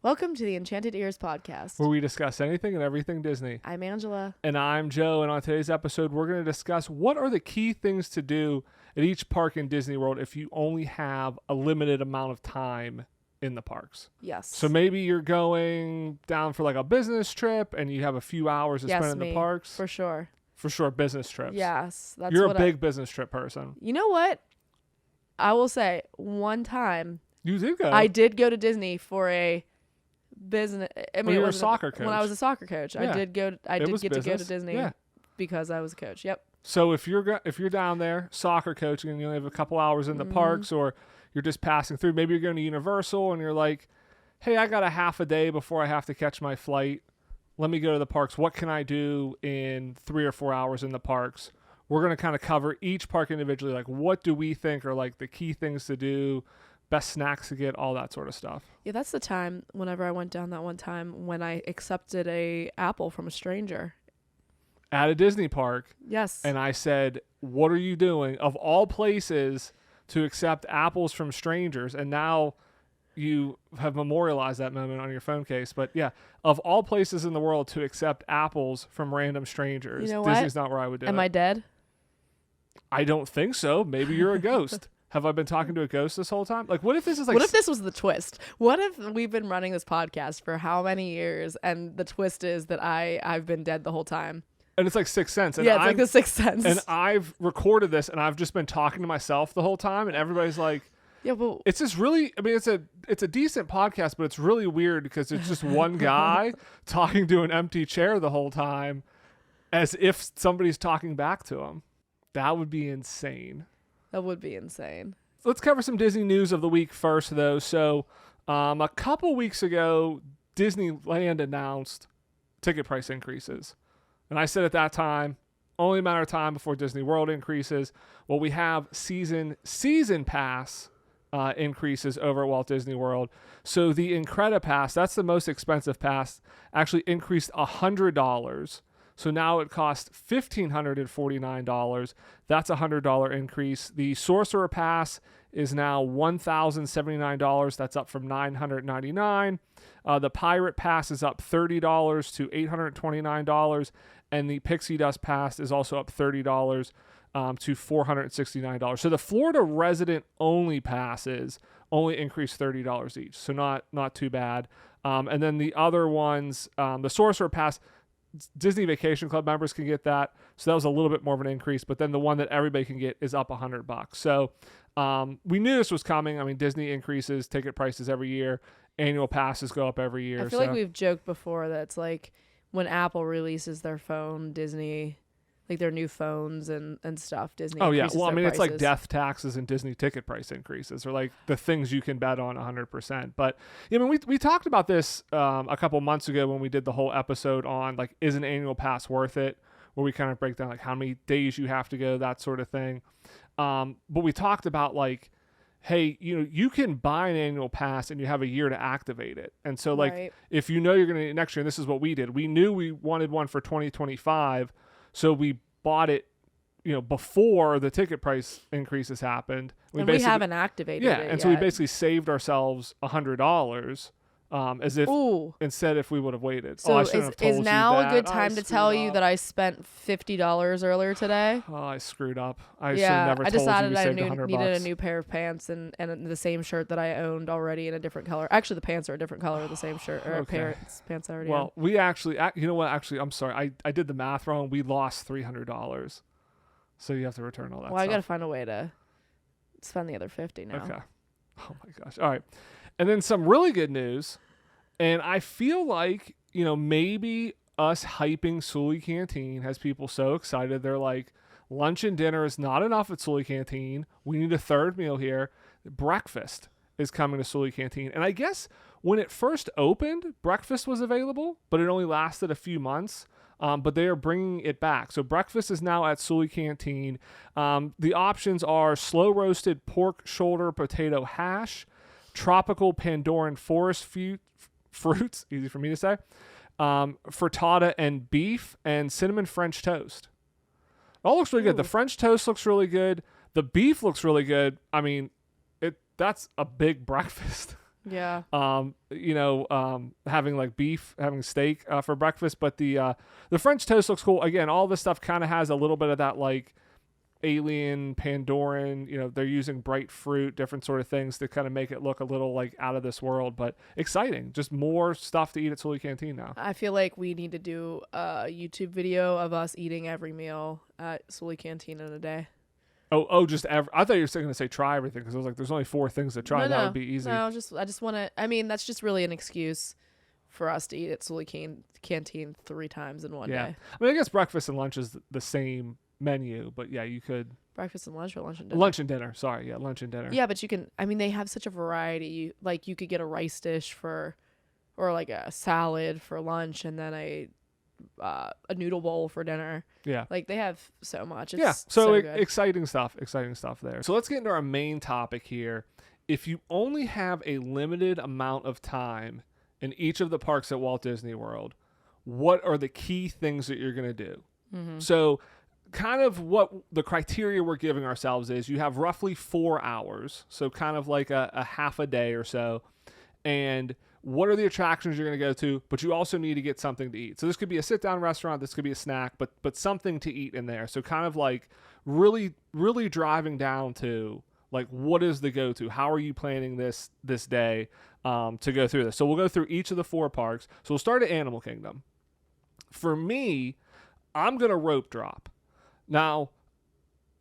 Welcome to the Enchanted Ears podcast, where we discuss anything and everything Disney. I'm Angela. And I'm Joe, and on today's episode, we're going to discuss what are the key things to do at each park in Disney World if you only have a limited amount of time in the parks. Yes. So maybe you're going down for like a business trip, and you have a few hours to spend in the parks. For sure. For sure, business trips. Yes. You're a big business trip person. You know what? I will say, one time... You did go. I did go to Disney for a business. I mean, you were a soccer coach. When I was a soccer coach, Yeah. I did get to go to Disney. Yeah. Because I was a coach. Yep. So if you're down there soccer coaching and you only have a couple hours in the parks, or you're just passing through, maybe you're going to Universal and you're like, hey, I got a half a day before I have to catch my flight. Let me go to the parks. What can I do in 3 or 4 hours in the parks? We're going to kind of cover each park individually. Like, what do we think are like the key things to do, best snacks to get, all that sort of stuff. Yeah, that's the time, whenever I went down that one time, when I accepted a apple from a stranger. At a Disney park. Yes. And I said, what are you doing? Of all places to accept apples from strangers. And now you have memorialized that moment on your phone case. But yeah, of all places in the world to accept apples from random strangers, you know Disney's what? not where I would do it. Am I dead? I don't think so. Maybe you're a ghost. Have I been talking to a ghost this whole time? Like, what if this is like... What if this was the twist? What if we've been running this podcast for how many years, and the twist is that I've been dead the whole time? And it's like Sixth Sense. And yeah, it's like the Sixth Sense. And I've recorded this, and I've just been talking to myself the whole time, and everybody's like... Yeah, but it's just really... I mean, it's a decent podcast, but it's really weird because it's just one guy talking to an empty chair the whole time as if somebody's talking back to him. That would be insane. That would be insane. Let's cover some Disney news of the week first, though. So a couple weeks ago, Disneyland announced ticket price increases. And I said at that time, only a matter of time before Disney World increases. Well, we have season pass increases over at Walt Disney World. So the Incredipass, that's the most expensive pass, actually increased $100. So now it costs $1,549. That's a $100 increase. The Sorcerer Pass is now $1,079. That's up from $999. The Pirate Pass is up $30 to $829. And the Pixie Dust Pass is also up $30 to $469. So the Florida resident only passes only increased $30 each. So not too bad. And then the other ones, the Sorcerer Pass, Disney Vacation Club members can get that. So that was a little bit more of an increase, but then the one that everybody can get is up $100. So we knew this was coming. I mean, Disney increases ticket prices every year. Annual passes go up every year. I feel like we've joked before that it's like when Apple releases their phone, Disney, like their new phones and stuff, Disney increases well, I mean, their it's like prices. death taxes and Disney ticket price increases are like the things you can bet on 100%. But I mean, we talked about this a couple months ago when we did the whole episode on like, is an annual pass worth it? Where we kind of break down like how many days you have to go, that sort of thing. But we talked about like, hey, you can buy an annual pass and you have a year to activate it. And so like, Right. if you know you're going to next year, and this is what we did, we knew we wanted one for 2025. So we bought it, before the ticket price increases happened. And we haven't activated it and so we yet. basically saved ourselves $100 as if instead if we would have waited. So I shouldn't have told is you now that. a good time to tell you that I spent $50 earlier today? Oh, I screwed up. I should have never I told decided you we I saved $100. needed a new pair of pants and the same shirt that I owned already in a different color. Actually, the pants are a different color of the same shirt or pants I already owned. Well, we actually, you know what? Actually, I'm sorry. I did the math wrong. We lost $300. So you have to return all that Well, I stuff. got to find a way to spend the other $50 now. Okay. Oh my gosh. All right. And then some really good news. And I feel like, maybe us hyping Satu'li Canteen has people so excited. They're like, lunch and dinner is not enough at Satu'li Canteen. We need a third meal here. Breakfast is coming to Satu'li Canteen. And I guess when it first opened, breakfast was available, but it only lasted a few months. But they are bringing it back. So breakfast is now at Satu'li Canteen. The options are slow roasted pork shoulder potato hash, tropical Pandoran forest fruits, easy for me to say, frittata and beef, and cinnamon French toast. It all looks really good. The French toast looks really good. The beef looks really good. I mean, that's a big breakfast. Yeah. Having like beef, having steak for breakfast. But the French toast looks cool. Again, all this stuff kind of has a little bit of that like alien Pandoran, they're using bright fruit, different sort of things to kind of make it look a little like out of this world, but exciting. Just more stuff to eat at Satu'li Canteen now. I feel like we need to do a YouTube video of us eating every meal at Satu'li Canteen in a day. I thought you were going to say try everything, because I was like, there's only 4 things to try. That would be easy. No, I just want to. I mean, that's just really an excuse for us to eat at Satu'li Canteen 3 times in one day. I mean, I guess breakfast and lunch is the same menu, but yeah, you could breakfast and lunch or lunch and dinner. Lunch and dinner. Sorry, yeah, lunch and dinner. Yeah, but you can. I mean, they have such a variety. You could get a rice dish or like a salad for lunch, and then a noodle bowl for dinner. Yeah, like they have so much. It's so good. exciting stuff there. So let's get into our main topic here. If you only have a limited amount of time in each of the parks at Walt Disney World, what are the key things that you're going to do? Mm-hmm. So kind of what the criteria we're giving ourselves is you have roughly 4 hours, so kind of like a half a day or so, and what are the attractions you're going to go to, but you also need to get something to eat. So this could be a sit-down restaurant, this could be a snack, but something to eat in there. So kind of like really, really driving down to like, what is the go-to? How are you planning this day to go through this? So we'll go through each of the 4 parks. So we'll start at Animal Kingdom. For me, I'm going to rope drop. Now,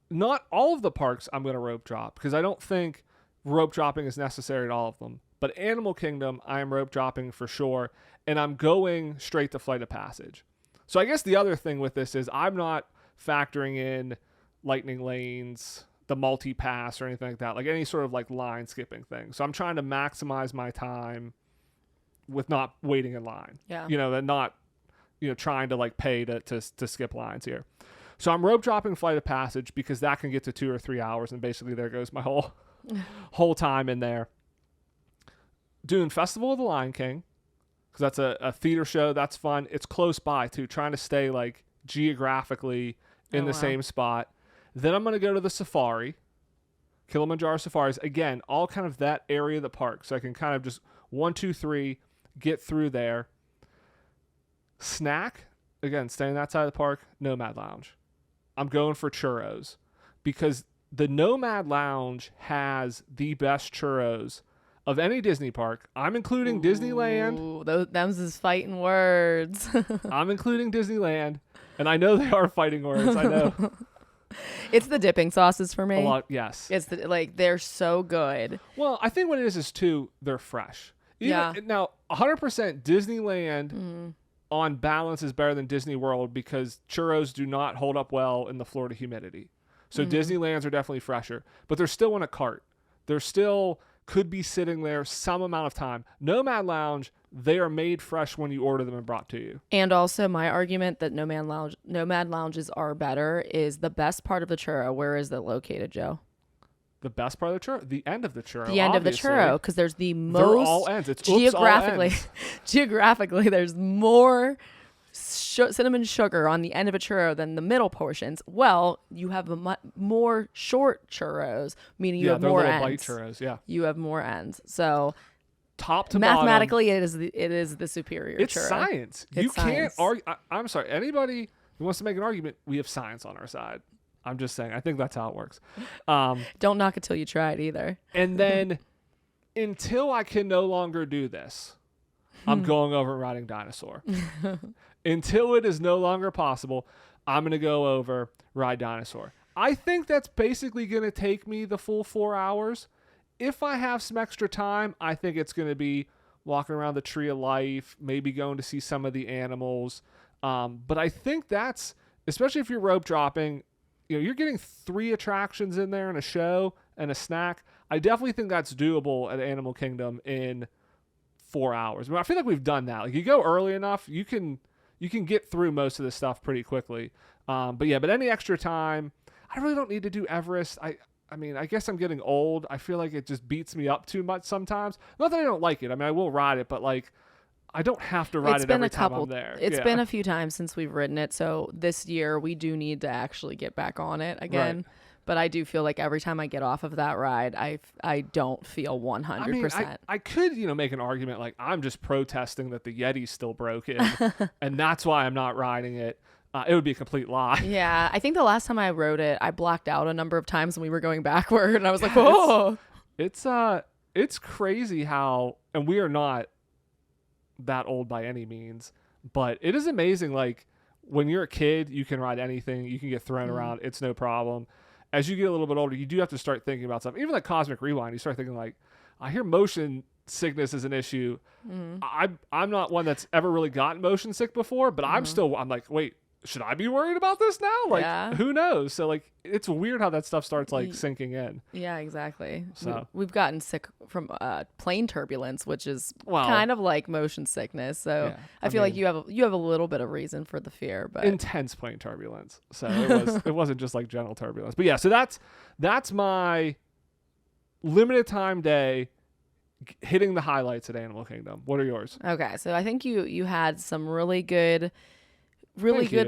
not all of the parks I'm going to rope drop, because I don't think rope dropping is necessary at all of them. But Animal Kingdom, I am rope dropping for sure, and I'm going straight to Flight of Passage. So I guess the other thing with this is I'm not factoring in lightning lanes, the multi-pass, or anything like that, like any sort of like line skipping thing. So I'm trying to maximize my time with not waiting in line. Yeah. Not trying to like pay to skip lines here. So I'm rope dropping Flight of Passage because that can get to 2 or 3 hours, and basically there goes my whole time in there. Doing Festival of the Lion King, because that's a theater show. That's fun. It's close by too, trying to stay like geographically in the same spot. Then I'm going to go to the safari, Kilimanjaro Safaris. Again, all kind of that area of the park. So I can kind of just 1, 2, 3, get through there. Snack, again, staying that side of the park, Nomad Lounge. I'm going for churros because the Nomad Lounge has the best churros of any Disney park. I'm including Disneyland. Them's is fighting words. I'm including Disneyland, and I know they are fighting words. I know. It's the dipping sauces for me. A lot, yes. It's they're so good. Well, I think what it is too, they're fresh. Now, 100% Disneyland on balance is better than Disney World because churros do not hold up well in the Florida humidity. So Disneylands are definitely fresher, but they're still in a cart. They're still could be sitting there some amount of time. Nomad Lounge, they are made fresh when you order them and brought to you. And also my argument that Nomad Lounges are better is the best part of the churro. Where is it located, Joe? The best part of the churro? The end of the churro. The end obviously. of the churro, because there's the most... They're all ends. It's geographically, all ends. geographically, there's more cinnamon sugar on the end of a churro than the middle portions. Well, you have more short churros, meaning you have more ends. Bite churros, yeah. You have more ends. So top to mathematically, bottom, it is the superior it's churro. Science. You can't argue. I'm sorry. Anybody who wants to make an argument, we have science on our side. I'm just saying. I think that's how it works. Don't knock it till you try it either. And then until I can no longer do this, I'm going over and riding Dinosaur. Until it is no longer possible, I'm going to go over, ride Dinosaur. I think that's basically going to take me the full 4 hours. If I have some extra time, I think it's going to be walking around the Tree of Life, maybe going to see some of the animals. But I think that's, especially if you're rope dropping, you're getting 3 attractions in there and a show and a snack. I definitely think that's doable at Animal Kingdom in 4 hours. I mean, I feel like we've done that. Like you go early enough, you can get through most of this stuff pretty quickly. But any extra time, I really don't need to do Everest. I mean, I guess I'm getting old. I feel like it just beats me up too much sometimes. Not that I don't like it. I mean, I will ride it, but like, I don't have to ride it every time I'm there. It's been a few times since we've ridden it, so this year we do need to actually get back on it again. But I do feel like every time I get off of that ride, I don't feel 100%. I mean, I could, make an argument like I'm just protesting that the Yeti's still broken and that's why I'm not riding it. It would be a complete lie. Yeah, I think the last time I rode it, I blacked out a number of times when we were going backward, and I was like, "Whoa!" It's crazy how, and we are not that old by any means, but it is amazing. Like when you're a kid, you can ride anything, you can get thrown around, it's no problem. As you get a little bit older, you do have to start thinking about stuff. Even like Cosmic Rewind, you start thinking like, I hear motion sickness is an issue. I'm not one that's ever really gotten motion sick before, but I'm like, wait, should I be worried about this now? Like, who knows? So like, it's weird how that stuff starts like sinking in. Yeah, exactly. So we've gotten sick from plane turbulence, which is kind of like motion sickness. So yeah, I feel like you have a little bit of reason for the fear, but intense plane turbulence. So it wasn't just like general turbulence. But yeah, so that's my limited time day hitting the highlights at Animal Kingdom. What are yours? Okay, so I think you had some really good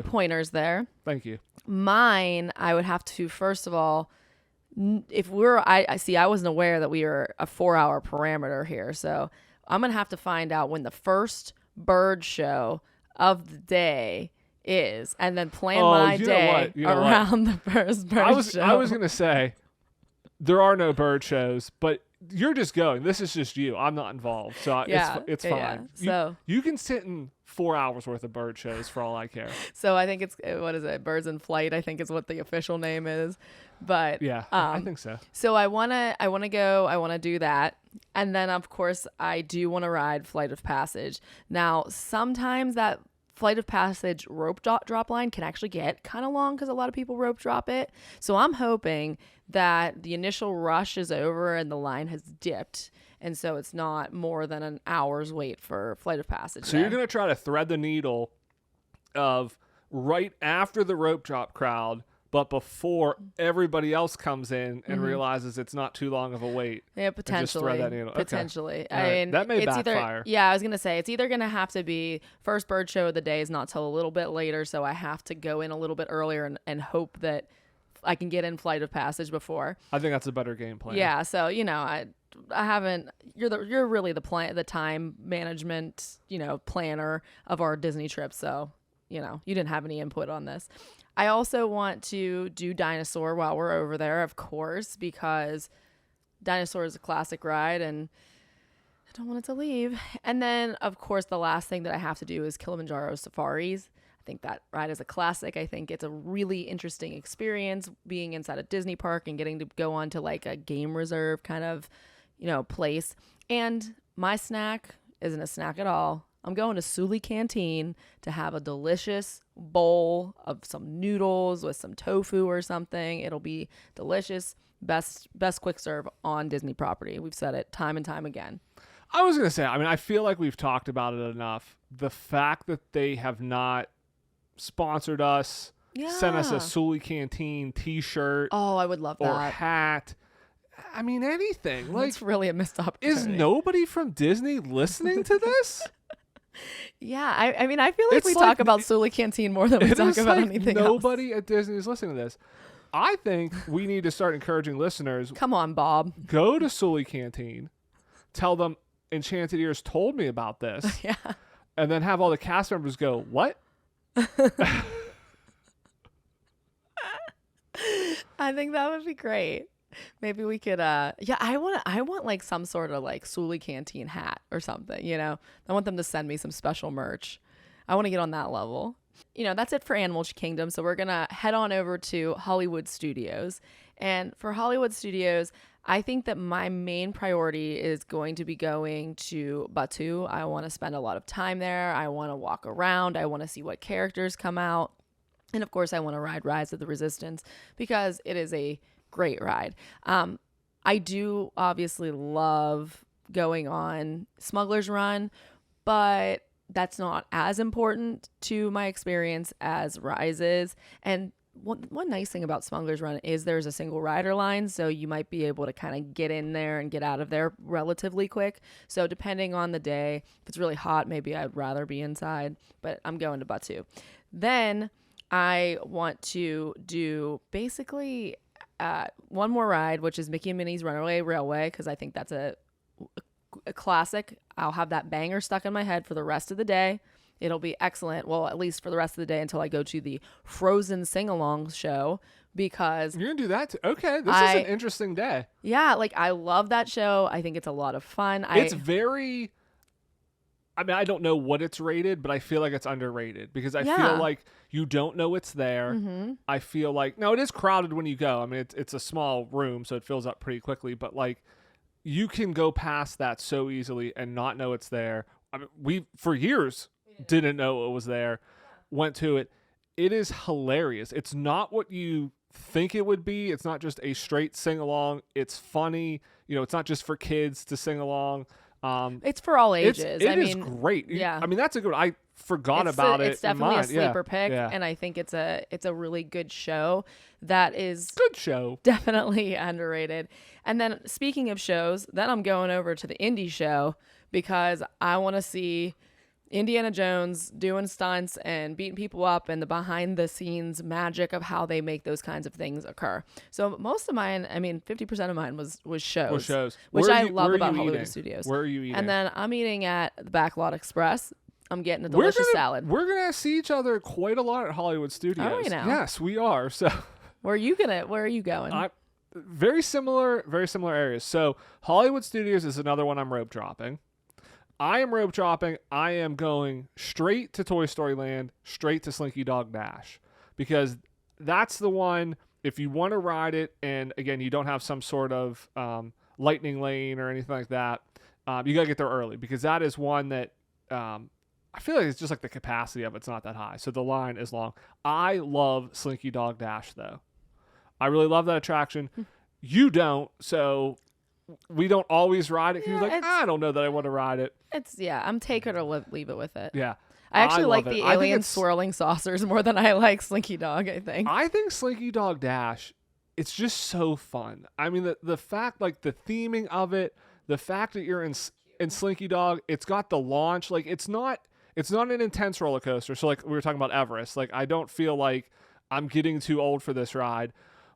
pointers there. Thank you. Mine, I would have to, first of all, if I wasn't aware that we were a 4-hour parameter here. So I'm going to have to find out when the first bird show of the day is and then plan my day around the first bird show. I was going to say there are no bird shows, but you're just going. This is just you. I'm not involved. So it's fine. Yeah. So you can sit in 4 hours worth of bird shows for all I care. So I think it's, what is it? Birds in Flight, I think is what the official name is. But yeah, I think so. So I want to go, I want to do that. And then of course I do want to ride Flight of Passage. Now, sometimes that Flight of Passage rope drop line can actually get kind of long because a lot of people rope drop it. So I'm hoping that the initial rush is over and the line has dipped. And so it's not more than an hour's wait for Flight of Passage. So you're going to try to thread the needle of right after the rope drop crowd, but before everybody else comes in and realizes it's not too long of a wait. Yeah, potentially. Just thread that needle. Potentially. Okay. I mean, that may backfire. I was going to say, it's either going to have to be first bird show of the day is not till a little bit later, so I have to go in a little bit earlier and hope that I can get in Flight of Passage before. I think that's a better game plan. Yeah, so, I haven't, you're really the time management, planner of our Disney trip, so, you didn't have any input on this. I also want to do Dinosaur while we're over there, of course, because Dinosaur is a classic ride and I don't want it to leave. And then, of course, the last thing that I have to do is Kilimanjaro Safaris. I think that ride is a classic. I think it's a really interesting experience being inside a Disney park and getting to go on to like a game reserve kind of, place. And my snack isn't a snack at all. I'm going to Satu'li Canteen to have a delicious bowl of some noodles with some tofu or something. It'll be delicious. Best quick serve on Disney property. We've said it time and time again. I was going to say, I feel like we've talked about it enough. The fact that they have not sponsored us, sent us a Satu'li Canteen t-shirt. Oh, I would love that. Or hat. Anything. Like, it's really a missed opportunity. Is nobody from Disney listening to this? Yeah, I feel like we talk about Satu'li Canteen more than we talk about anything else. Nobody at Disney is listening to this. I think we need to start encouraging listeners. Come on, Bob. Go to Satu'li Canteen. Tell them Enchanted Ears told me about this. Yeah. And then have all the cast members go, what? I think that would be great. Maybe we could I want like some sort of like Satu'li Canteen hat or something, I want them to send me some special merch. I want to get on that level. That's it for Animal Kingdom. So we're going to head on over to Hollywood Studios. And for Hollywood Studios, I think that my main priority is going to be going to Batuu. I want to spend a lot of time there. I want to walk around. I want to see what characters come out. And of course, I want to ride Rise of the Resistance because it is a great ride. I do obviously love going on Smuggler's Run, but that's not as important to my experience as Rise is. And one nice thing about Smuggler's Run is there's a single rider line, so you might be able to kind of get in there and get out of there relatively quick. So depending on the day, if it's really hot, maybe I'd rather be inside, but I'm going to Batuu. Then I want to do basically one more ride, which is Mickey and Minnie's Runaway Railway, because I think that's a classic. I'll have that banger stuck in my head for the rest of the day. It'll be excellent. Well, at least for the rest of the day until I go to the Frozen sing-along show, because You're going to do that too? Okay, this is an interesting day. yeah, like I love that show. I think it's a lot of fun. It's very... I mean, I don't know what it's rated, but I feel like it's underrated because I feel like you don't know it's there. Mm-hmm. I feel like... Now, it is crowded when you go. I mean, it's a small room, so it fills up pretty quickly, but like you can go past that so easily and not know it's there. I mean, we, for years, didn't know it was there, went to it. It is hilarious. It's not what you think it would be. It's not just a straight sing-along. It's funny. You know, it's not just for kids to sing along. It's for all ages. It is great. Yeah. I mean, that's a good. I forgot about it. It's definitely a sleeper pick, Yeah. and I think it's a really good show. That is Good show. definitely underrated. And then speaking of shows, then I'm going over to the indie show because I want to see Indiana Jones doing stunts and beating people up and the behind the scenes magic of how they make those kinds of things occur. So most of mine, I mean, 50% of mine was shows. Which I love about Hollywood Studios. Where are you eating? And then I'm eating at the Backlot Express. I'm getting a delicious salad. We're gonna see each other quite a lot at Hollywood Studios. Are we now? Yes, we are. So Where are you going? very similar areas. So Hollywood Studios is another one I'm rope dropping. I am rope dropping. I am going straight to Toy Story Land, straight to Slinky Dog Dash, because that's the one. If you want to ride it, and again, you don't have some sort of lightning lane or anything like that, you gotta get there early because that is one that I feel like it's just like the capacity of it's not that high, so the line is long. I love Slinky Dog Dash though. I really love that attraction. You don't, so we don't always ride it. You're like, I don't know that I want to ride it. I'm take it or leave it with it. Yeah. I actually like the alien swirling saucers more than I like Slinky Dog, I think Slinky Dog Dash, it's just so fun. I mean, the fact, like the theming of it, the fact that you're in Slinky Dog, it's got the launch. Like it's not an intense roller coaster. So like we were talking about Everest, like I don't feel like I'm getting too old for this ride,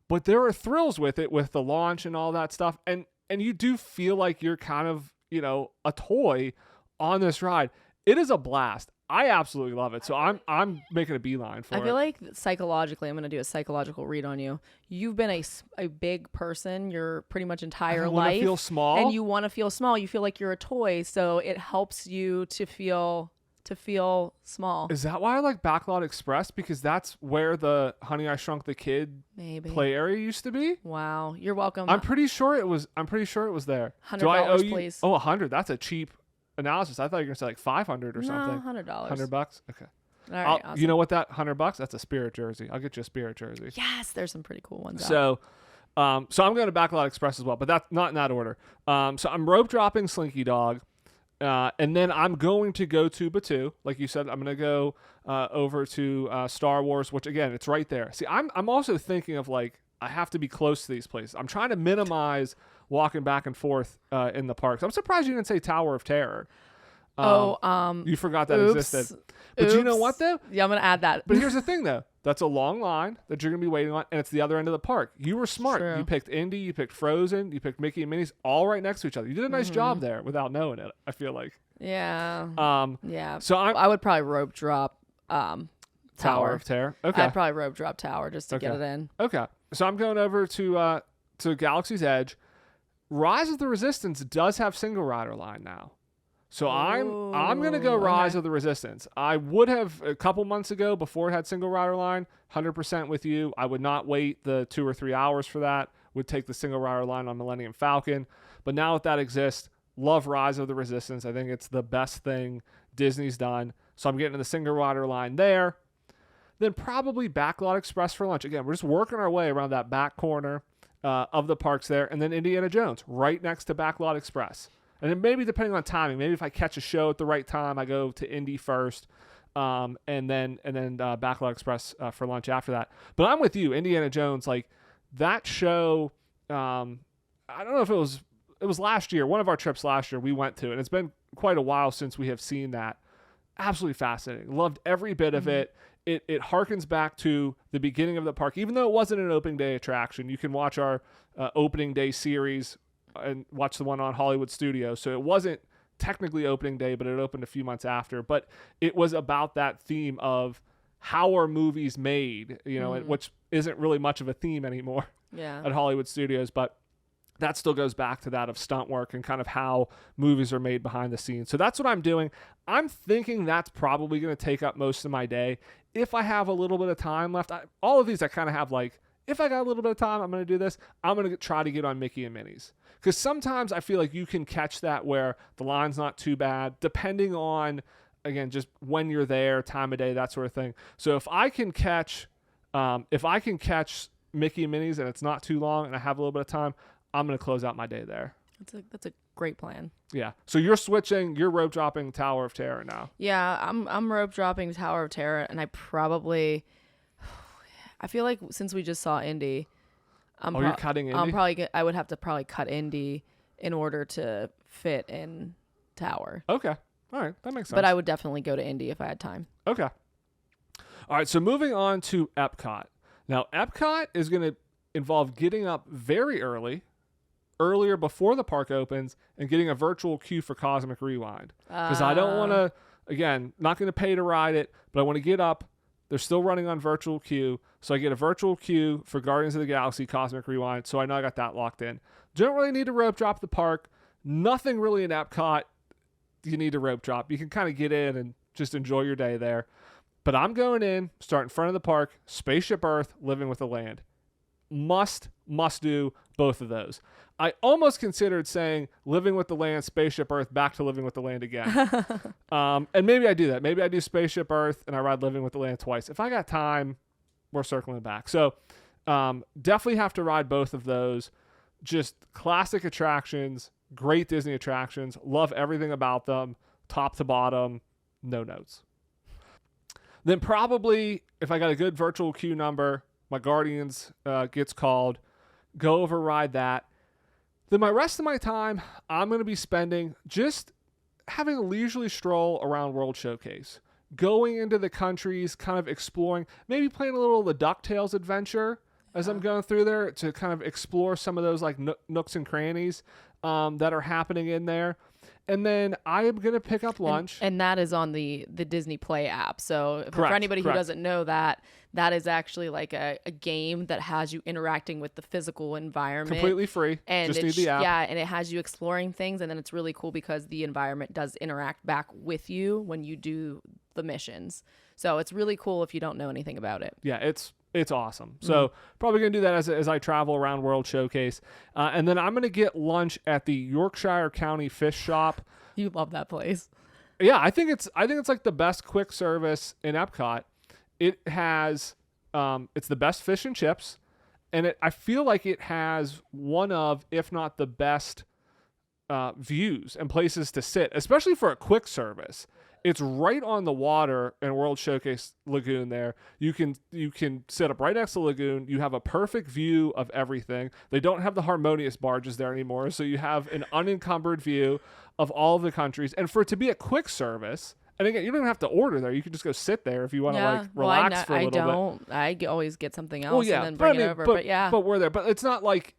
but there are thrills with it, with the launch and all that stuff. And you do feel like you're kind of, a toy on this ride. It is a blast. I absolutely love it. So I'm making a beeline for it. I feel like psychologically, I'm going to do a psychological read on you. You've been a big person your pretty much entire life. I feel small. And you want to feel small. You feel like you're a toy. So it helps you to feel small. Is that why I like Backlot Express? Because that's where the Honey I Shrunk the Kid play area used to be. Wow, you're welcome. I'm pretty sure it was there. $100, please. Oh, $100. That's a cheap analysis. I thought you were gonna say like $500 or something. $100. $100. Okay. All right. Awesome. You know what? That $100. That's a Spirit jersey. I'll get you a Spirit jersey. Yes, there's some pretty cool ones. So I'm going to Backlot Express as well, but that's not in that order. So I'm rope dropping Slinky Dog. And then I'm going to go to Batuu. Like you said, I'm going to go over to Star Wars, which, again, it's right there. See, I'm also thinking of, like, I have to be close to these places. I'm trying to minimize walking back and forth in the parks. I'm surprised you didn't say Tower of Terror. You forgot that existed. But you know what, though? Yeah, I'm going to add that. But here's the thing, though. That's a long line that you're going to be waiting on, and it's the other end of the park. You were smart. True. You picked Indy, you picked Frozen, you picked Mickey and Minnie's, all right next to each other. You did a nice job there without knowing it, I feel like. Yeah. Yeah. So I would probably rope drop Tower of Terror. Okay. I'd probably rope drop Tower just to get it in. Okay. So I'm going over to Galaxy's Edge. Rise of the Resistance does have single rider line now. So I'm going to go Rise of the Resistance. I would have a couple months ago before it had single rider line, 100% with you. I would not wait the 2 or 3 hours for that. Would take the single rider line on Millennium Falcon. But now that exists, love Rise of the Resistance. I think it's the best thing Disney's done. So I'm getting the single rider line there. Then probably Backlot Express for lunch. Again, we're just working our way around that back corner of the parks there. And then Indiana Jones right next to Backlot Express. And then maybe depending on timing, maybe if I catch a show at the right time, I go to Indy first, and then Backlot Express for lunch after that. But I'm with you, Indiana Jones. Like that show, I don't know if it was last year. One of our trips last year we went to, and it's been quite a while since we have seen that. absolutely fascinating. Loved every bit of it. It harkens back to the beginning of the park, even though it wasn't an opening day attraction. You can watch our opening day series and watch the one on Hollywood Studios. So it wasn't technically opening day, but it opened a few months after. But it was about that theme of how are movies made, which isn't really much of a theme anymore at Hollywood Studios. But that still goes back to that of stunt work and kind of how movies are made behind the scenes. So that's what I'm doing. I'm thinking that's probably going to take up most of my day. If I have a little bit of time left, all of these I kind of have like, if I got a little bit of time, I'm going to do this. I'm going to try to get on Mickey and Minnie's. Because sometimes I feel like you can catch that where the line's not too bad, depending on, again, just when you're there, time of day, that sort of thing. So if I can catch Mickey and Minnie's and it's not too long and I have a little bit of time, I'm going to close out my day there. That's a great plan. Yeah. So you're rope dropping Tower of Terror now. Yeah, I'm rope dropping Tower of Terror, and I feel like since we just saw Indy, you're cutting Indy? I would have to probably cut Indy in order to fit in Tower. Okay. All right. That makes sense. But I would definitely go to Indy if I had time. Okay. All right. So moving on to EPCOT. Now, EPCOT is going to involve getting up very earlier before the park opens and getting a virtual queue for Cosmic Rewind. Because I don't want to, again, not going to pay to ride it, but I want to get up. They're still running on virtual queue. So I get a virtual queue for Guardians of the Galaxy Cosmic Rewind. So I know I got that locked in. Don't really need to rope drop the park. Nothing really in EPCOT you need to rope drop. You can kind of get in and just enjoy your day there. But I'm going in, start in front of the park, Spaceship Earth, Living with the Land. Must do both of those. I almost considered saying Living with the Land, Spaceship Earth, back to Living with the Land again. And maybe I do that. Maybe I do Spaceship Earth and I ride Living with the Land twice. If I got time, we're circling back. So definitely have to ride both of those. Just classic attractions, great Disney attractions. Love everything about them, top to bottom, no notes. Then probably, if I got a good virtual queue number, my Guardians gets called, go override that. Then my rest of my time, I'm going to be spending just having a leisurely stroll around World Showcase. Going into the countries, kind of exploring, maybe playing a little of the DuckTales adventure as I'm going through there to kind of explore some of those like nooks and crannies that are happening in there. And then I am going to pick up lunch. And that is on the Disney Play app. So for anybody who doesn't know that is actually like a game that has you interacting with the physical environment. Completely free. And just need the app. Yeah, and it has you exploring things. And then it's really cool because the environment does interact back with you when you do the missions. So it's really cool if you don't know anything about it. Yeah, it's awesome. So probably going to do that as I travel around World Showcase. And then I'm going to get lunch at the Yorkshire County Fish Shop. You love that place. Yeah, I think it's like the best quick service in Epcot. It has it's the best fish and chips, and I feel like it has one of, if not the best views and places to sit, especially for a quick service. It's right on the water in World Showcase Lagoon there. You can sit up right next to the lagoon. You have a perfect view of everything. They don't have the harmonious barges there anymore, so you have an unencumbered view of all of the countries. And for it to be a quick service, and again, you don't have to order there. You can just go sit there if you want to relax for a little bit. I always get something else and then bring it over. But we're there. But it's not like,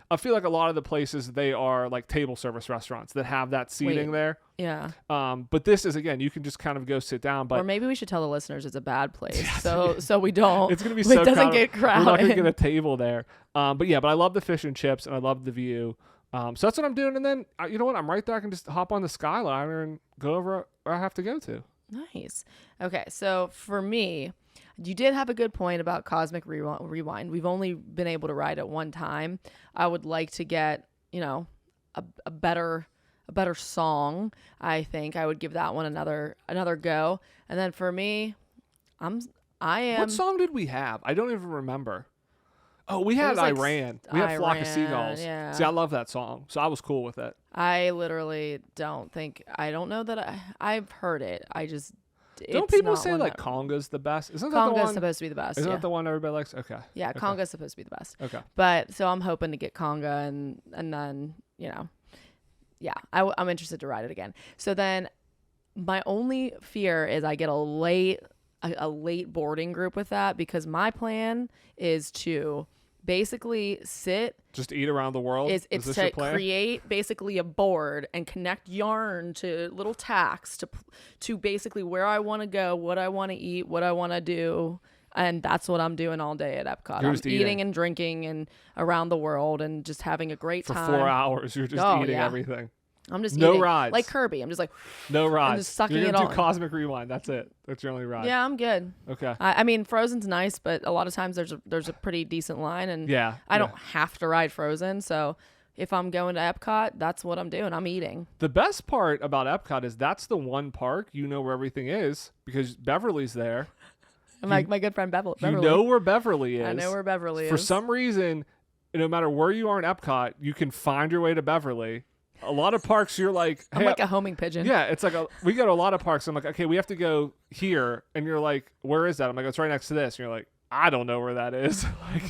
I feel like a lot of the places, they are like table service restaurants that have that seating there. Yeah. But this is, again, you can just kind of go sit down. But or maybe we should tell the listeners it's a bad place, so we don't. It's gonna be so it doesn't get crowded. We're not gonna get a table there. But I love the fish and chips and I love the view. So that's what I'm doing. And then you know what? I'm right there. I can just hop on the Skyliner and go over where I have to go to. Nice. Okay, so for me, you did have a good point about Cosmic Rewind. We've only been able to ride it one time. I would like to get, a better song. I think I would give that one another go. And then for me, I am. What song did we have? I don't even remember. Oh, we had Iran. We had Flock of Seagulls. Yeah. See, I love that song, so I was cool with it. I literally I don't know that I've heard it. Don't people say like Conga's the best? Isn't that the one? Conga's supposed to be the best. Isn't that the one everybody likes? Okay. Yeah, okay. Conga's supposed to be the best. Okay. But so I'm hoping to get Conga and then, I'm interested to ride it again. So then My only fear is I get a late boarding group with that, because my plan is to basically just eat around the world. It's this to your plan? create basically a board and connect yarn to little tacks to basically where I want to go, what I want to eat, what I want to do. And that's what I'm doing all day at Epcot. You're I'm just eating and drinking and around the world and just having a great For time. 4 hours, you're just eating everything. I'm just no eating. rides. Like Kirby. I'm just like, no rides. I'm just sucking you're it gonna on. do Cosmic Rewind. That's it. That's your only ride. Yeah, I'm good. Okay. I mean, Frozen's nice, but a lot of times there's a pretty decent line, and I don't have to ride Frozen. So if I'm going to Epcot, that's what I'm doing. I'm eating. The best part about Epcot is that's the one park you know where everything is, because Beverly's there. My good friend Beverly. You know where Beverly is. I know where Beverly is. For some reason, no matter where you are in Epcot, you can find your way to Beverly. A lot of parks, you're like, hey, I'm like a homing pigeon. Yeah, it's like we go to a lot of parks. I'm like, okay, we have to go here, and you're like, where is that? I'm like, it's right next to this. And you're like, I don't know where that is. Like,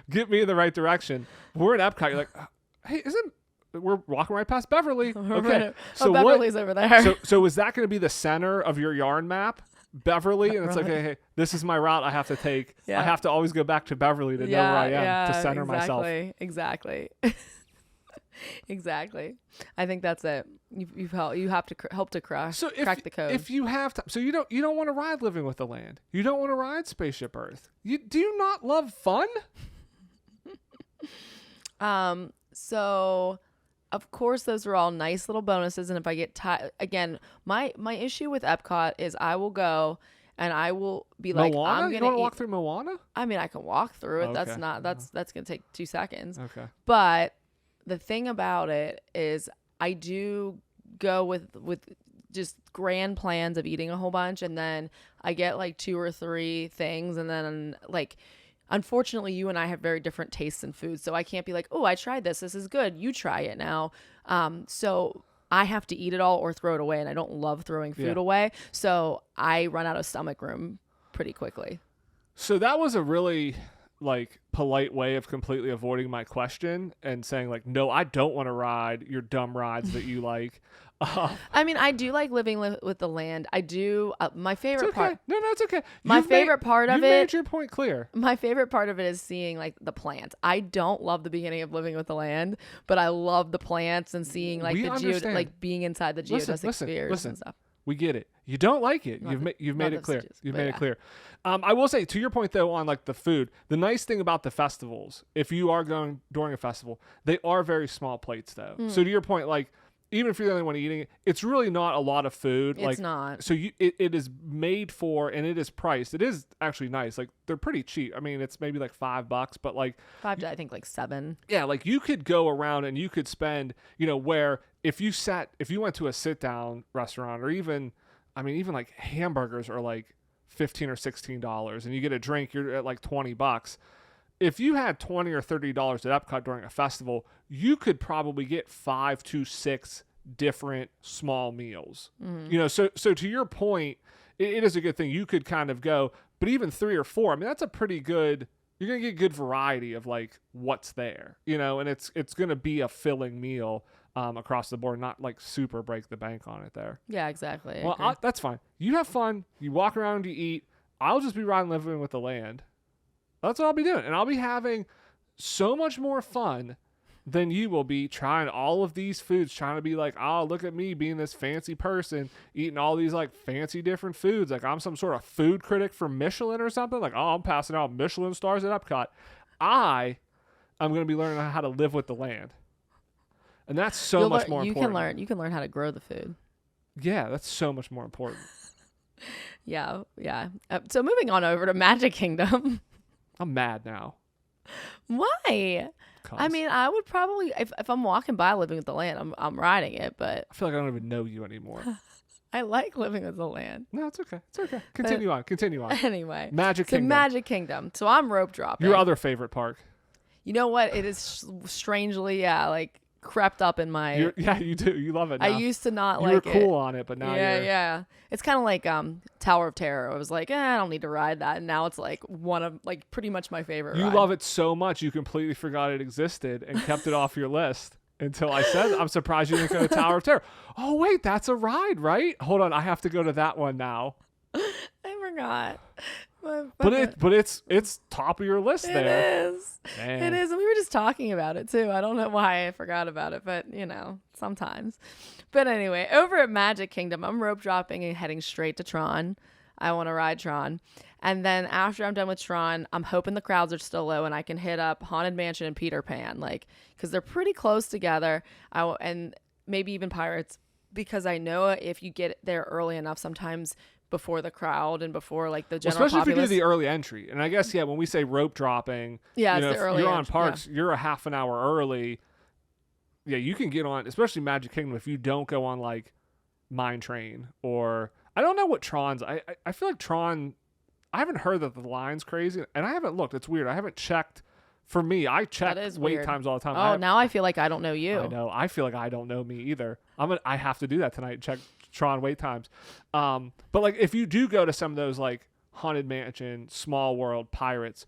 get me in the right direction. We're in Epcot. You're like, hey, we're walking right past Beverly? Okay, so Beverly's over there. So is that going to be the center of your yarn map? Beverly, and it's like, hey, this is my route I have to take. Yeah. I have to always go back to Beverly to know where I am to center myself. Exactly. Exactly. I think that's it. You have to help to crack the code. If you have time, so you don't want to ride Living with the Land. You don't want to ride Spaceship Earth. Do you not love fun? So of course those are all nice little bonuses, and if I get again, my issue with Epcot is I will go and I will be like, Moana? I'm gonna you want to walk through Moana? I mean, I can walk through it. Okay. That's gonna take 2 seconds. Okay. But the thing about it is I do go with just grand plans of eating a whole bunch, and then I get like 2 or 3 things, and then like, unfortunately, you and I have very different tastes in food, so I can't be like, oh, I tried this is good, you try it now. So I have to eat it all or throw it away, and I don't love throwing food away, so I run out of stomach room pretty quickly. So that was a really polite way of completely avoiding my question and saying like, no, I don't want to ride your dumb rides that you like. I mean, I do like Living with the Land. I do. My favorite part. No, it's okay. My favorite part of it. You made your point clear. My favorite part of it is seeing like the plants. I don't love the beginning of Living with the Land, but I love the plants and seeing like being inside the geodesic spheres and stuff. We get it. You don't like it. You've made it clear. You've made it clear. I will say, to your point though, on like the food, the nice thing about the festivals, if you are going during a festival, they are very small plates though. So to your point, like, even if you're the only one eating it, it's really not a lot of food. It's not. So it is made for, and it is priced. It is actually nice. Like, they're pretty cheap. I mean, it's maybe like $5, but like 5 to I think like 7. Yeah, like you could go around and you could spend, where if you went to a sit down restaurant, or even like hamburgers are like $15 or $16, and you get a drink, you're at like $20. If you had $20 or $30 at Epcot during a festival, you could probably get 5 to 6 different small meals. So to your point, it is a good thing. You could kind of go, but even 3 or 4, I mean, that's a pretty good. You're gonna get good variety of like what's there, and it's gonna be a filling meal across the board, not like super break the bank on it there. Yeah, exactly. Well, that's fine. You have fun. You walk around, you eat. I'll just be riding Living with the Land. That's what I'll be doing. And I'll be having so much more fun than you will be trying all of these foods, trying to be like, oh, look at me being this fancy person, eating all these like fancy different foods. Like I'm some sort of food critic for Michelin or something. Like, oh, I'm passing out Michelin stars at Epcot. I'm going to be learning how to live with the land. And that's so much more important. You can learn how to grow the food. Yeah, that's so much more important. Yeah. So moving on over to Magic Kingdom. I'm mad now. Why? I mean, I would probably, if I'm walking by Living with the Land, I'm riding it, but I feel like I don't even know you anymore. I like Living with the Land. No, it's okay. It's okay. Continue on. Anyway. Magic Kingdom. Magic Kingdom. So I'm rope dropping. Your other favorite park. You know what? It is strangely, like crept up in my. Yeah, you do. You love it now. I used to not like it. You were cool it. on it, but now Yeah. It's kind of like Tower of Terror. I was like, I don't need to ride that. And now it's like one of pretty much my favorite. You ride. love it so much you completely forgot it existed and kept it off your list. until I said, I'm surprised you didn't go to Tower of Terror. Oh, wait, that's a ride, right? Hold on, I have to go to that one now. I forgot. But it's top of your list there. It is. Man. It is. And we were just talking about it too. I don't know why I forgot about it, but sometimes. But anyway, over at Magic Kingdom, I'm rope dropping and heading straight to Tron. I want to ride Tron. And then after I'm done with Tron, I'm hoping the crowds are still low and I can hit up Haunted Mansion and Peter Pan, because they're pretty close together. And maybe even Pirates, because I know if you get there early enough, sometimes before the crowd and before the general especially populace. if you do the early entry. And I guess when we say rope dropping, it's the if early you're on entry, parks, you're a half an hour early. Yeah, you can get on, especially Magic Kingdom, if you don't go on Mine Train, or I don't know what Tron's. I feel like Tron, I haven't heard that the line's crazy, and I haven't looked. It's weird. I haven't checked. For me, I check wait times all the time. Oh, now I feel like I don't know you. I know. I feel like I don't know me either. I have to do that tonight. Check Tron wait times. But if you do go to some of those Haunted Mansion, Small World, Pirates,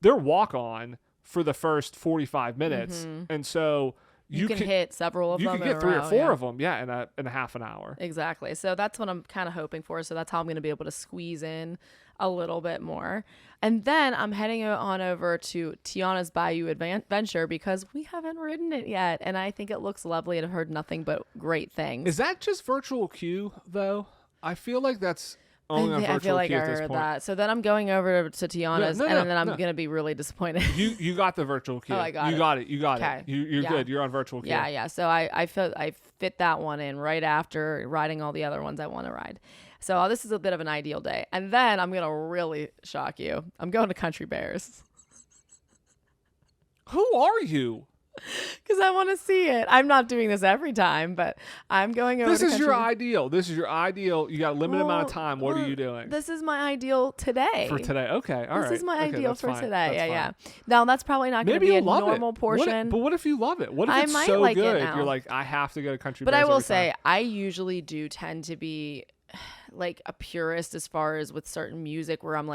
they're walk on for the first 45 minutes, and so you can hit several of them. You can get 3 or 4 of them, in a half an hour. Exactly. So that's what I'm kind of hoping for. So that's how I'm going to be able to squeeze in a little bit more. And then I'm heading on over to Tiana's Bayou Adventure because we haven't ridden it yet. And I think it looks lovely and I've heard nothing but great things. Is that just virtual queue, though? I feel like that's only on virtual I feel like queue I at this heard point. that. So then I'm going over to Tiana's and then I'm going to be really disappointed. You got the virtual queue. Oh, I got it. You got okay. it. You're good. You're on virtual queue. Yeah. So I fit that one in right after riding all the other ones I want to ride. So this is a bit of an ideal day. And then I'm going to really shock you. I'm going to Country Bears. Who are you? Because I want to see it. I'm not doing this every time, but I'm going over. This is your ideal. You got a limited amount of time. What are you doing? This is my ideal today. For today. Okay. All right. This is my ideal for fine. today. Yeah. Now, that's probably not going to be a normal portion. But what if you love it? What if I it's might so like good? it now. You're like, I have to go to Country But Bears I will every say, time. I usually do tend to be a purist as far as with certain music where I'm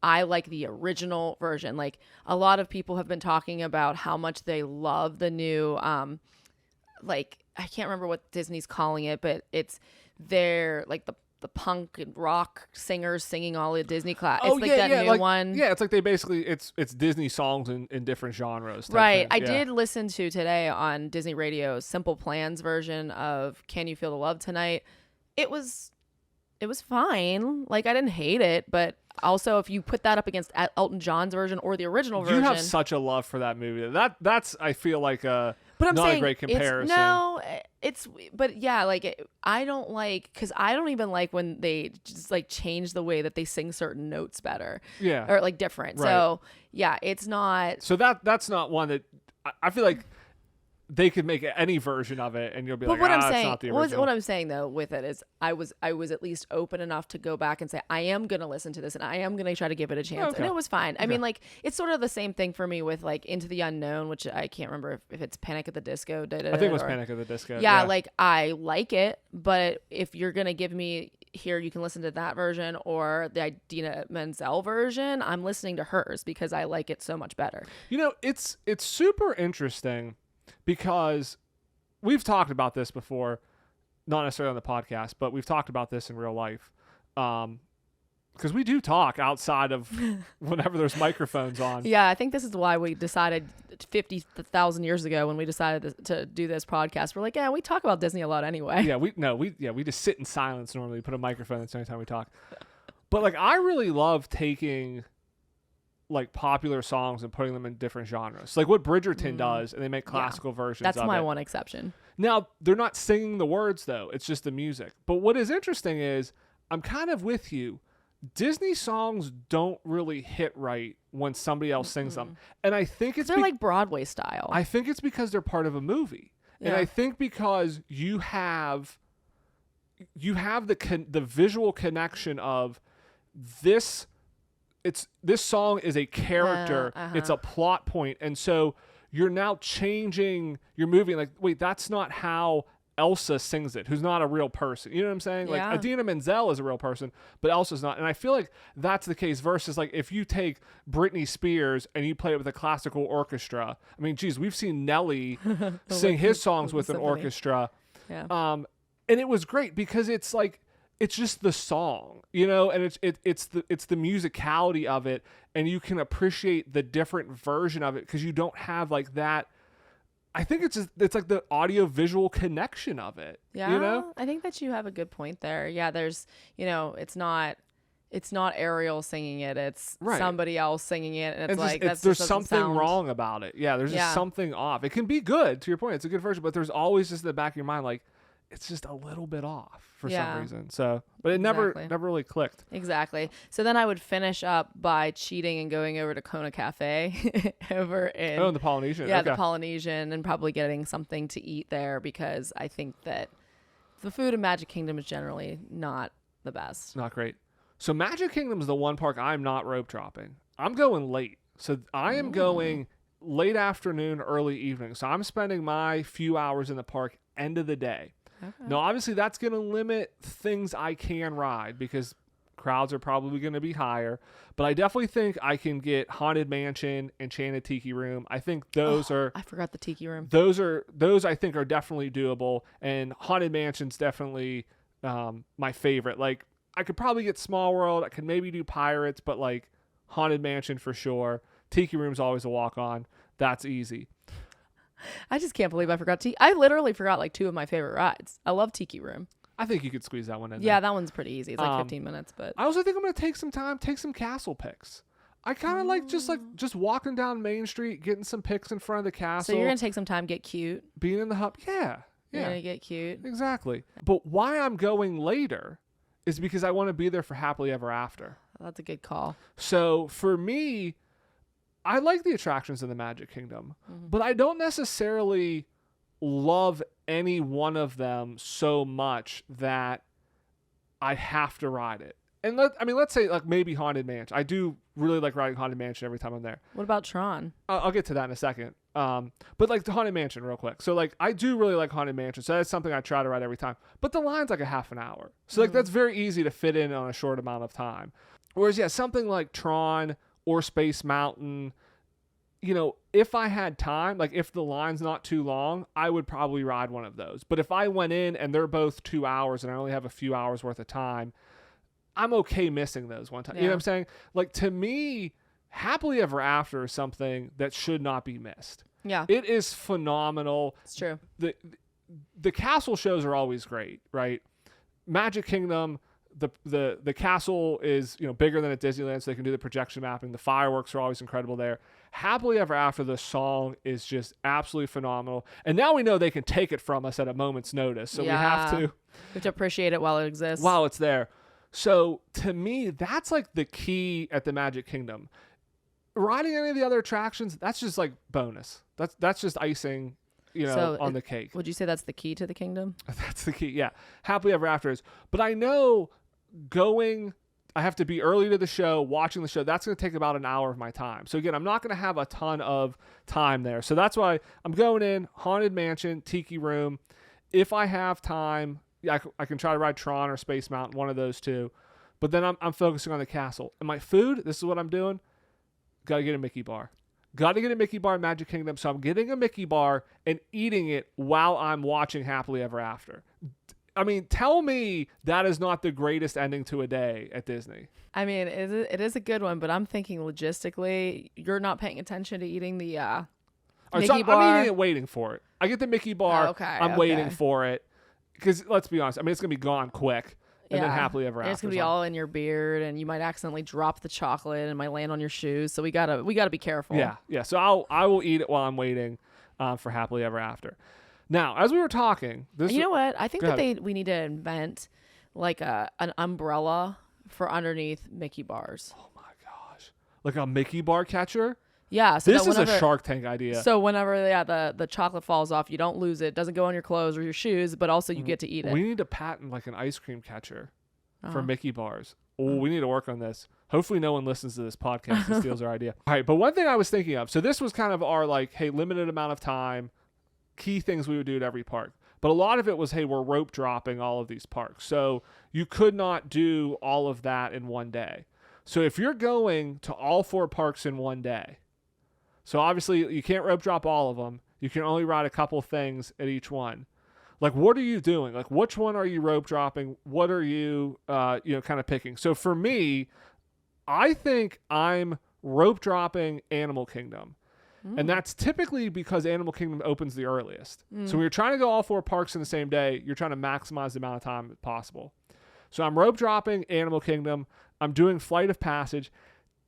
I like the original version. A lot of people have been talking about how much they love the new, I can't remember what Disney's calling it, but it's their, the punk and rock singers singing all the Disney class. It's that new one. Yeah, it's they basically, it's Disney songs in different genres. Right. I did listen to today on Disney Radio, Simple Plan's version of Can You Feel the Love Tonight? It was fine. I didn't hate it, but also if you put that up against Elton John's version or the original version. You have such a love for that movie. That's I feel like a but I'm not saying a great comparison. I don't because I don't even like when they just change the way that they sing certain notes better. Yeah. Or different. Right. So yeah, it's not. So that's not one that I feel like they could make any version of it and you'll be it's not the original. What I'm saying though with it is I was at least open enough to go back and say I am going to listen to this and I am going to try to give it a chance. Okay. And it was fine. I mean it's sort of the same thing for me with Into the Unknown, which I can't remember if it's Panic at the Disco. I think it was Panic at the Disco. Yeah, I like it, but if you're going to give me here you can listen to that version or the Idina Menzel version, I'm listening to hers because I like it so much better. It's super interesting because we've talked about this before, not necessarily on the podcast, but we've talked about this in real life. Because we do talk outside of whenever there's microphones on. Yeah, I think this is why we decided 50,000 years ago when we decided to do this podcast. We're like, yeah, we talk about Disney a lot anyway. Yeah, we just sit in silence normally. Put a microphone at the same time we talk. But I really love taking popular songs and putting them in different genres, what Bridgerton does, and they make classical versions. That's my it. one exception. Now they're not singing the words though; it's just the music. But what is interesting is I'm kind of with you. Disney songs don't really hit right when somebody else sings them, and I think it's they're Broadway style. I think it's because they're part of a movie, and I think because you have the visual connection of this. This song is a character. It's a plot point. And so you're now changing your movie. Wait, that's not how Elsa sings it, who's not a real person. You know what I'm saying? Like Yeah. Idina Menzel is a real person, but Elsa's not. And I feel like that's the case versus like if you take Britney Spears and you play it with a classical orchestra. I mean, geez, we've seen Nelly sing his songs with an symphony. orchestra. Yeah. And it was great because it's like it's just the song, you know, and it's the musicality of it, and you can appreciate the different version of it because you don't have like that. I think it's like the audio visual connection of it. Yeah. You know? I think that you have a good point there. Yeah. There's, it's not Ariel singing it. It's Right. somebody else singing it. And it's like, there's something wrong about it. Yeah. There's just something off. It can be good, to your point. It's a good version, but there's always just in the back of your mind, like, it's just a little bit off for some reason. So, but it never really clicked. Exactly. So then I would finish up by cheating and going over to Kona Cafe over in the Polynesian. Yeah, Okay. the Polynesian, and probably getting something to eat there because I think that the food in Magic Kingdom is generally not the best. Not great. So Magic Kingdom is the one park I'm not rope dropping. I'm going late. So I am going late afternoon, early evening. So I'm spending my few hours in the park end of the day. Okay. Now, obviously, that's going to limit things I can ride because crowds are probably going to be higher. But I definitely think I can get Haunted Mansion, Enchanted Tiki Room. I think those are. I forgot the Tiki Room. Those I think are definitely doable, and Haunted Mansion's definitely my favorite. Like I could probably get Small World. I could maybe do Pirates, but like Haunted Mansion for sure. Tiki Room's always a walk on. That's easy. I just can't believe I forgot I literally forgot like 2 of my favorite rides. I love Tiki Room. I think you could squeeze that one in. Yeah, there. that one's pretty easy. It's like 15 minutes, but I also think I'm going to take some time, take some castle picks. I kind of like just walking down Main Street, getting some pics in front of the castle. so you're gonna take some time, get cute. being in the hub. Yeah. You're Yeah. gonna get cute. Exactly. But why I'm going later is because I want to be there for Happily Ever After. That's a good call. So for me, I like the attractions in the Magic Kingdom, but I don't necessarily love any one of them so much that I have to ride it. And let's say like maybe Haunted Mansion. I do really like riding Haunted Mansion every time I'm there. What about Tron? I'll get to that in a second. But like the Haunted Mansion real quick. So like I do really like Haunted Mansion. So that's something I try to ride every time. But the line's like a half an hour. So like that's very easy to fit in on a short amount of time. Whereas something like Tron or Space Mountain, if I had time, like if the line's not too long, I would probably ride one of those. But if I went in and they're both 2 hours and I only have a few hours worth of time, I'm okay missing those one time. Yeah. You know what I'm saying? Like to me, Happily Ever After is something that should not be missed. Yeah, It is phenomenal. it's true. The castle shows are always great, right? Magic Kingdom, the castle is bigger than at Disneyland, so they can do the projection mapping. The fireworks are always incredible there. Happily Ever After, the song is just absolutely phenomenal. And now we know they can take it from us at a moment's notice, so we have to We have to appreciate it while it exists. while it's there. So to me, that's like the key at the Magic Kingdom. Riding any of the other attractions, that's just like bonus. That's just icing, on the cake. Would you say that's the key to the kingdom? That's the key. Yeah. Happily Ever After is. But I know I have to be early to the show, watching the show. That's going to take about an hour of my time. So again, I'm not going to have a ton of time there. So that's why I'm going in Haunted Mansion, Tiki Room. If I have time, I can try to ride Tron or Space Mountain, one of those two. But then I'm focusing on the castle. And my food, this is what I'm doing. Got to get a Mickey bar. Got to get a Mickey bar in Magic Kingdom. So I'm getting a Mickey bar and eating it while I'm watching Happily Ever After. I mean, tell me that is not the greatest ending to a day at Disney. I mean, it is a good one, but I'm thinking logistically, you're not paying attention to eating the Mickey bar. I'm eating it, waiting for it. I get the Mickey bar. I'm waiting for it. Because let's be honest, I mean, it's going to be gone quick. And then Happily Ever After. It's going to be all in your beard, and you might accidentally drop the chocolate and it might land on your shoes. So we gotta be careful. Yeah. So I will eat it while I'm waiting for Happily Ever After. Now, as we were talking, you know what? I think Go that we need to invent like an umbrella for underneath Mickey bars. Oh my gosh. Like a Mickey bar catcher? Yeah. So this is a Shark Tank idea. So whenever the chocolate falls off, you don't lose it. It doesn't go on your clothes or your shoes, but also you get to eat it. We need to patent like an ice cream catcher for Mickey bars. Oh, we need to work on this. Hopefully no one listens to this podcast and steals our idea. All right, but one thing I was thinking of, so this was kind of our like, hey, limited amount of time, key things we would do at every park. But a lot of it was, hey, we're rope dropping all of these parks. So you could not do all of that in one day. So if you're going to all 4 parks in one day, so obviously you can't rope drop all of them. You can only ride a couple things at each one. Like, what are you doing? Like, which one are you rope dropping? What are you, kind of picking? So for me, I think I'm rope dropping Animal Kingdom. And that's typically because Animal Kingdom opens the earliest. So when you're trying to go all 4 parks in the same day, you're trying to maximize the amount of time possible. So I'm rope dropping Animal Kingdom. I'm doing Flight of Passage.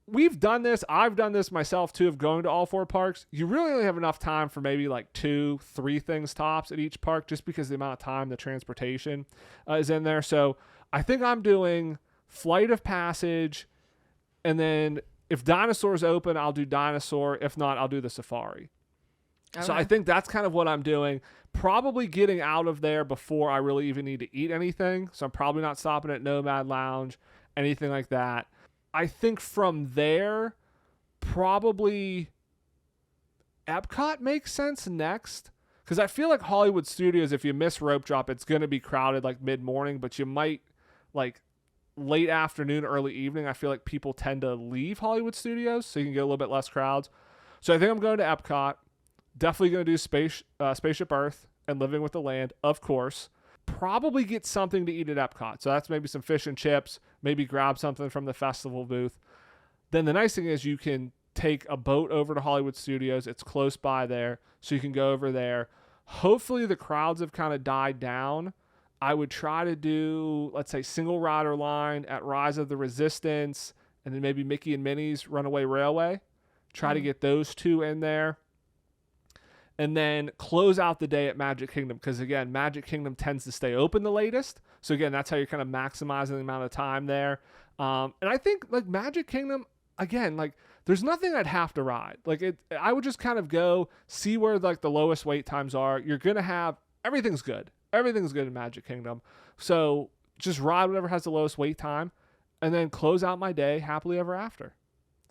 We've done this. I've done this myself too, of going to all 4 parks. You really only have enough time for maybe like 2, 3 things tops at each park, just because of the amount of time the transportation is in there. So I think I'm doing Flight of Passage, and then if Dinosaur's open, I'll do Dinosaur. If not, I'll do the Safari. Okay. So I think that's kind of what I'm doing. Probably getting out of there before I really even need to eat anything. So I'm probably not stopping at Nomad Lounge, anything like that. I think from there, probably Epcot makes sense next. Because I feel like Hollywood Studios, if you miss rope drop, it's going to be crowded like mid-morning, but you might like late afternoon, early evening. I feel like people tend to leave Hollywood Studios, so you can get a little bit less crowds. So I think I'm going to Epcot. Definitely going to do Spaceship Earth and Living with the Land, of course. Probably get something to eat at Epcot. So that's maybe some fish and chips, maybe grab something from the festival booth. Then the nice thing is you can take a boat over to Hollywood Studios. It's close by there, so you can go over there. Hopefully the crowds have kind of died down. I would try to do, let's say, single rider line at Rise of the Resistance, and then maybe Mickey and Minnie's Runaway Railway. Try to get those 2 in there. And then close out the day at Magic Kingdom, because, again, Magic Kingdom tends to stay open the latest. So, again, that's how you're kind of maximizing the amount of time there. And I think, like, Magic Kingdom, again, like, there's nothing I'd have to ride. Like, I would just kind of go see where, like, the lowest wait times are. You're going to have – everything's good. Everything's good in Magic Kingdom. So just ride whatever has the lowest wait time and then close out my day happily ever after.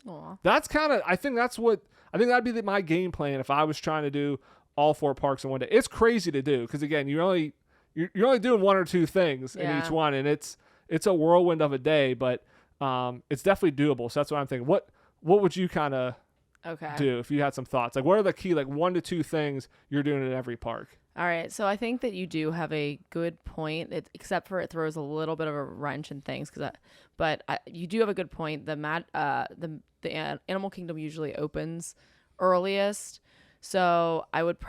Aww. That's kind of – I think that'd be my game plan if I was trying to do all 4 parks in one day. It's crazy to do because, again, you're only doing 1 or 2 things in each one, and it's a whirlwind of a day, but it's definitely doable. So that's what I'm thinking. What would you kind of do if you had some thoughts? Like, what are the key, like, 1 to 2 things you're doing at every park? All right, so I think that you do have a good point, except for it throws a little bit of a wrench in things. But you do have a good point. The Animal Kingdom usually opens earliest, so I would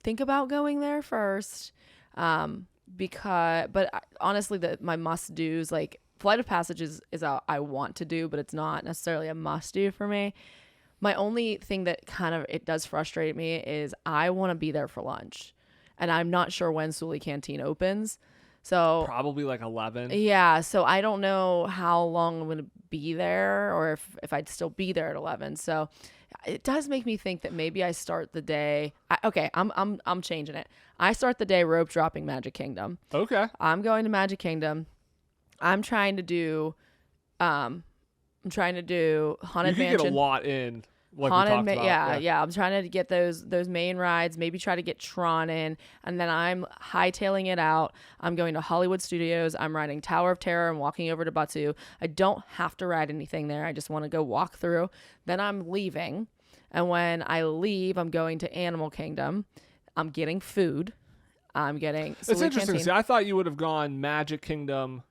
think about going there first, but honestly, my must dos, like Flight of Passage is I want to do, but it's not necessarily a must do for me. My only thing that kind of it does frustrate me is I want to be there for lunch, and I'm not sure when Satu'li Canteen opens. So probably like 11. Yeah, so I don't know how long I'm going to be there, or if I'd still be there at 11. So it does make me think that maybe I start the day. I'm changing it. I start the day rope dropping Magic Kingdom. Okay. I'm going to Magic Kingdom. I'm trying to do Haunted Mansion. You can get a lot in. Like Haunted, we talked about. Yeah. I'm trying to get those main rides. Maybe try to get Tron in, and then I'm hightailing it out. I'm going to Hollywood Studios. I'm riding Tower of Terror and walking over to Batu. I don't have to ride anything there. I just want to go walk through. Then I'm leaving, and when I leave, I'm going to Animal Kingdom. I'm getting food. I'm getting. It's interesting. See, I thought you would have gone Magic Kingdom,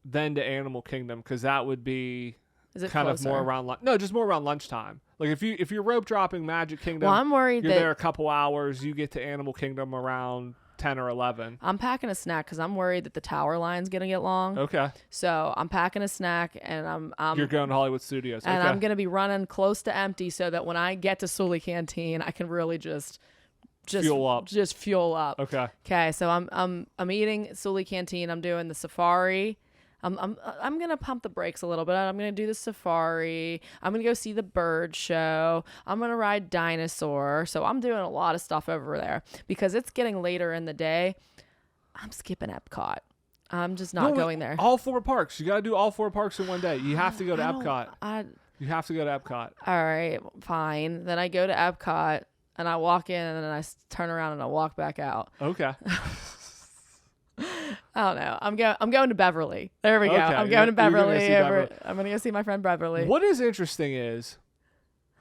then to Animal Kingdom, because that would be. Is it kind closer? Of more around just more around lunchtime. Like if you're rope dropping Magic Kingdom, well, I'm worried you're that there a couple hours. You get to Animal Kingdom around 10 or 11. I'm packing a snack because I'm worried that the tower line's gonna get long. Okay. So I'm packing a snack, and You're going to Hollywood Studios, and okay. I'm gonna be running close to empty so that when I get to Satu'li Canteen, I can really just fuel up. Okay. Okay. So I'm eating Satu'li Canteen. I'm doing the safari. I'm gonna pump the brakes a little bit. I'm gonna do the safari. I'm gonna go see the bird show. I'm gonna ride Dinosaur. So I'm doing a lot of stuff over there because it's getting later in the day. I'm skipping Epcot. I'm just not going there. All 4 parks. You gotta do all 4 parks in one day. You have to go to Epcot. You have to go to Epcot. All right, fine. Then I go to Epcot. and I walk in and then I turn around and I walk back out. Okay. I don't know. I'm going to Beverly. There we go. Okay, I'm going to Beverly. Beverly. I'm going to go see my friend Beverly. What is interesting is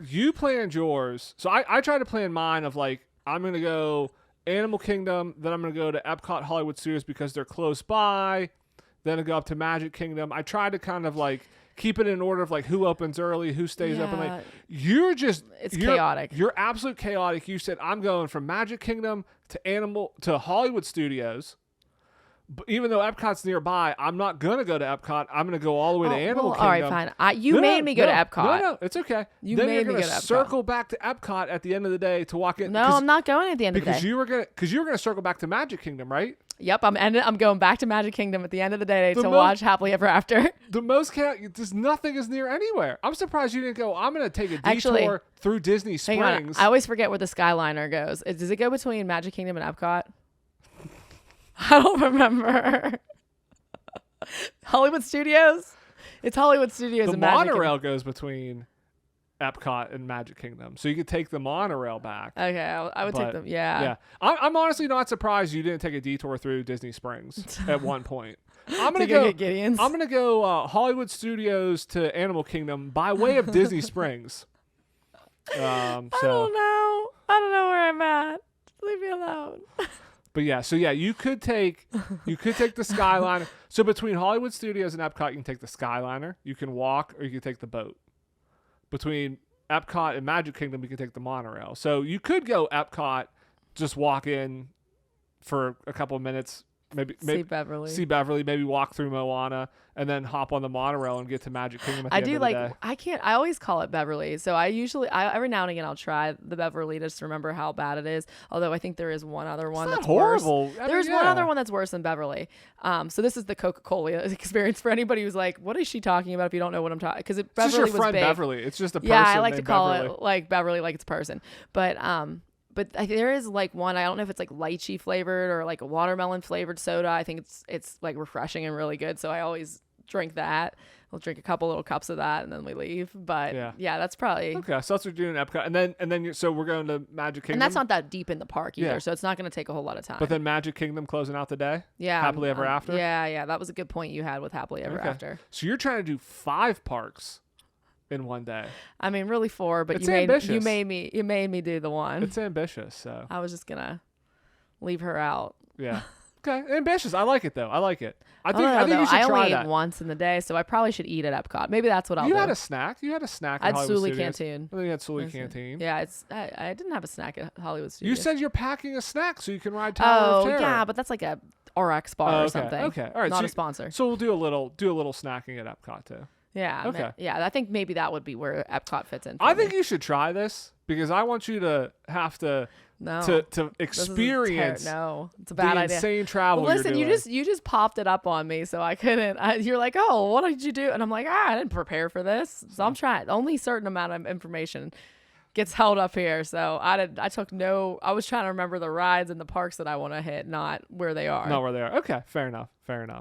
you planned yours. So I try to plan mine of like, I'm going to go Animal Kingdom, then I'm going to go to Epcot Hollywood Studios because they're close by. Then I go up to Magic Kingdom. I try to kind of like keep it in order of like who opens early, who stays open late. You're chaotic. You're absolute chaotic. You said I'm going from Magic Kingdom to Hollywood Studios. But even though Epcot's nearby, I'm not gonna go to Epcot. I'm gonna go all the way to Animal Kingdom. All right, fine. You made me go to Epcot. No, it's okay. You then made you're me gonna go to Epcot. circle back to Epcot at the end of the day to walk in. No, I'm not going at the end of the day. Because you were gonna circle back to Magic Kingdom, right? Yep, I'm going back to Magic Kingdom at the end of the day to watch Happily Ever After. The most there's nothing is near anywhere. I'm surprised you didn't go. I'm gonna take a detour through Disney Springs. Hang on, I always forget where the Skyliner goes. Does it go between Magic Kingdom and Epcot? I don't remember. Hollywood Studios? It's Hollywood Studios and Magic Kingdom. The monorail goes between Epcot and Magic Kingdom. So you could take the monorail back. Okay, I would take them. Yeah. Yeah. I'm honestly not surprised you didn't take a detour through Disney Springs at one point. I'm going to go get Gideon's. I'm going to go Hollywood Studios to Animal Kingdom by way of Disney Springs. I don't know. I don't know where I'm at. Leave me alone. But yeah, you could take the Skyliner. So between Hollywood Studios and Epcot, you can take the Skyliner. You can walk, or you can take the boat. Between Epcot and Magic Kingdom, you can take the monorail. So you could go Epcot, just walk in for a couple of minutes, maybe see Beverly, maybe walk through Moana, and then hop on the monorail and get to Magic Kingdom at the end of the day. I always call it Beverly. So every now and again I'll try the Beverly just to remember how bad it is. Although I think there is one other one that's horrible. Worse. There's one other one that's worse than Beverly. So this is the Coca-Cola experience for anybody who's like, what is she talking about if you don't know what I'm talking? Because Beverly just your was friend big. Beverly. It's just a person. Yeah, I like to named call Beverly. it like Beverly, like it's a person. But there is like one, I don't know if it's like lychee flavored or like a watermelon flavored soda. I think it's like refreshing and really good. So I always drink that. We'll drink a couple little cups of that and then we leave. But yeah that's probably okay. So that's what you're doing at Epcot, and then so we're going to Magic Kingdom, and that's not that deep in the park either. So it's not going to take a whole lot of time. But then Magic Kingdom closing out the day. Yeah, Happily Ever After. Yeah, that was a good point you had with Happily Ever After. So you're trying to do 5 parks in one day. I mean, really 4, but it's you made me do the one. It's ambitious. So I was just gonna leave her out. Yeah. Okay, ambitious. I like it though. I like it. I think you should I try only that. ate once in the day, so I probably should eat at Epcot. Maybe that's what I'll do. You had a snack. You had a snack. I had Hollywood Satu'li Studios. Canteen. I think you had Satu'li Canteen. Yeah, I didn't have a snack at Hollywood Studios. You said you're packing a snack so you can ride Tower of Terror. Oh yeah, but that's like a RX bar or something. Okay, all right. Not a sponsor. So we'll do a little snacking at Epcot too. Yeah. Okay. Yeah, I think maybe that would be where Epcot fits in. I think you should try this because I want you to have to experience. No, it's a bad idea. Insane travel. Well, listen, you're doing. you just popped it up on me, so I couldn't. You're like, oh, what did you do? And I'm like, I didn't prepare for this, so I'm trying. Only a certain amount of information gets held up here, so I was trying to remember the rides and the parks that I want to hit, not where they are. Not where they are. Okay, fair enough.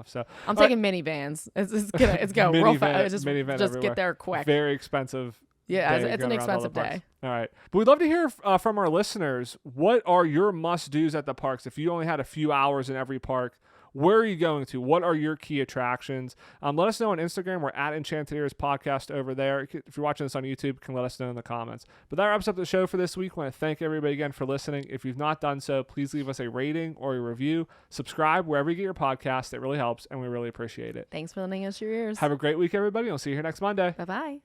So I'm taking minivans. It's going real fast. Just everywhere. get there quick. Very expensive. Yeah, it's an expensive day. All right. But we'd love to hear from our listeners. What are your must-dos at the parks? If you only had a few hours in every park, where are you going to? What are your key attractions? Let us know on Instagram. We're at Enchanted Podcast over there. If you're watching this on YouTube, you can let us know in the comments. But that wraps up the show for this week. I want to thank everybody again for listening. If you've not done so, please leave us a rating or a review. Subscribe wherever you get your podcast. It really helps, and we really appreciate it. Thanks for lending us your ears. Have a great week, everybody. I'll see you here next Monday. Bye-bye.